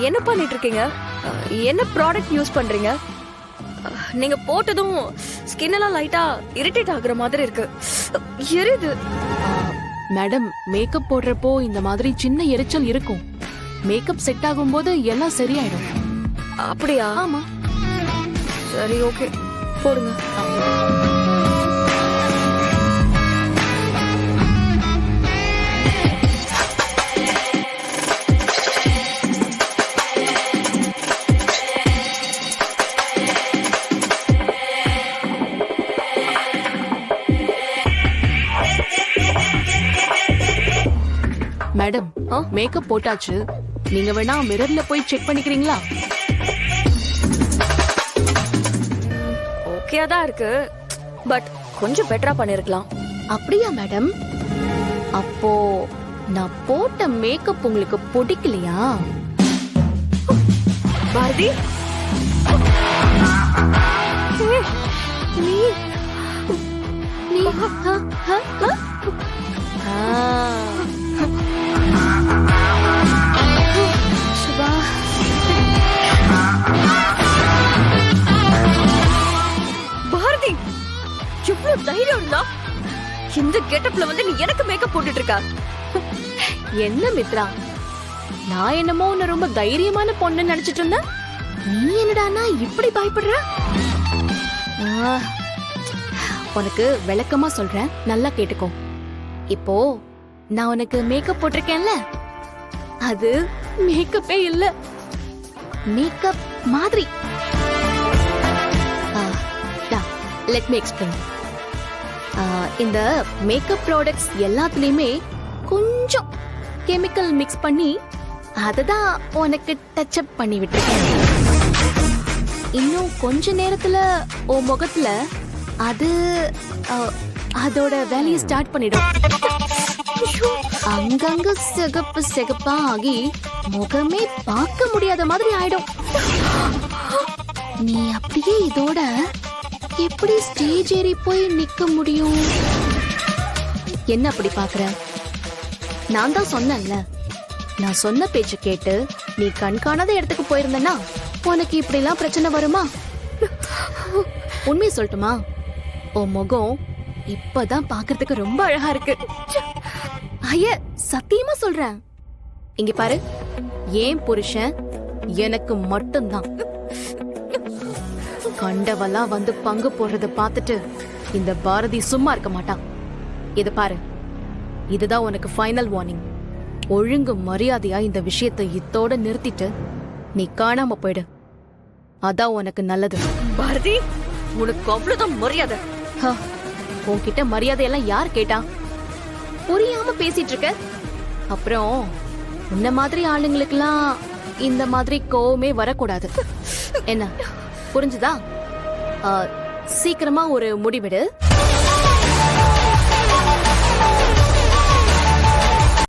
என்ன பண்ணிட்டு இருக்கீங்க? என்ன ப்ராடக்ட் யூஸ் பண்றீங்க? நீங்க போட்டதும் ஸ்கின் எல்லாம் லைட்டா இரிட்டேட் ஆகுற மாதிரி இருக்கு. எரியுது. மேடம், மேக்கப் போடுறப்போ இந்த மாதிரி சின்ன எரிச்சல் இருக்கும். மேக்கப் செட் ஆகும்போது எல்லாம் சரியாயிடும். அப்படியா? ஆமா. சரி, ஓகே, போடுங்க. மேடம், மேக்கப் போட்டாச்சு. நீங்க வேணா மிரர்ல போய் செக் பண்ணிக்கிறீங்களா? ஓகேயா தான் இருக்கு, பட் கொஞ்சம் பெட்டரா பண்ணிருக்கலாம். அப்படியா மேடம்? அப்போ நான் போட்ட மேக்கப் உங்களுக்கு பிடிக்கலையா? பாரதி, நீ நீ சுபா, பாரதி, எவ்வளவு தைரியம் இருந்தா இந்த கெட்டப்ல வந்து நீ எனக்கு மேக்கப் போட்டுட்டு இருக்க? என்ன மித்ரா, நான் என்னமோ உன்னை ரொம்ப தைரியமான பொண்ணு நினைச்சிட்டு இருந்தேன். நீ என்னடானா இப்படி பயப்படுற? உனக்கு விளக்கமா சொல்றேன், நல்லா கேட்டுக்கோ. இப்போ நான் உனக்கு மேக்கப் போட்டிருக்கேன்ல, அது மேக்கப்பே இல்ல, மேக்கப் மாதிரி. Let me explain. இந்த மேக்கப் ப்ராடக்ட்ஸ் எல்லாத்துலயுமே கொஞ்சம் கெமிக்கல் மிக்ஸ் பண்ணி அததான் உனக்கு டச் அப் பண்ணி விட்டுருக்கேன். இன்னும் கொஞ்ச நேரத்துல உன் முகத்துல அது அதோட வேலையை ஸ்டார்ட் பண்ணிடும். அங்கங்க சிகப்பு சிகப்பா ஆகி முகமே பார்க்க முடியாத மாதிரி ஆயிடும். நீ அப்படியே இதோட எப்படி ஸ்டேஜ் ஏறி போய் நிக்க முடியும்? என்ன அப்படி பாக்குற? நான் தான் சொன்னேன்ல, நான் சொன்ன பேச்சு கேட்டு நீ கண்காணாத இடத்துக்கு போயிருந்தனா உனக்கு இப்படி எல்லாம் பிரச்சனை வருமா? உண்மையை சொல்லட்டுமா, உன் முகம் இப்பதான் பாக்குறதுக்கு ரொம்ப அழகா இருக்கு. ஐய, சத்தியமா சொல்றேன். இங்க பாரு, ஏன் புருஷன் எனக்கு மட்டும்தான். கண்டவெல்லாம் வந்து பங்கு போடுறத பார்த்துட்டு இந்த பாரதி சும்மா இருக்க மாட்டான். இது பாரு, இதுதான் உனக்கு ஃபைனல் வார்னிங். ஒழுங்கு மரியாதையா இந்த விஷயத்தை இத்தோட நிறுத்திட்டு நீ காணாம போயிடு. அதான் உனக்கு நல்லது. பாரதி, உனக்கு அவ்வளவுதான் மரியாதை? உன்கிட்ட மரியாதையெல்லாம் யார் கேட்டா? புரியாம பேசிட்டு இருக்க. அப்புறம் உன்ன மாதிரி ஆளுங்களுக்கெல்லாம் இந்த மாதிரி கோவமே வரக்கூடாது. என்ன புரிஞ்சுதா? சீக்கிரமா ஒரு முடிவெடு.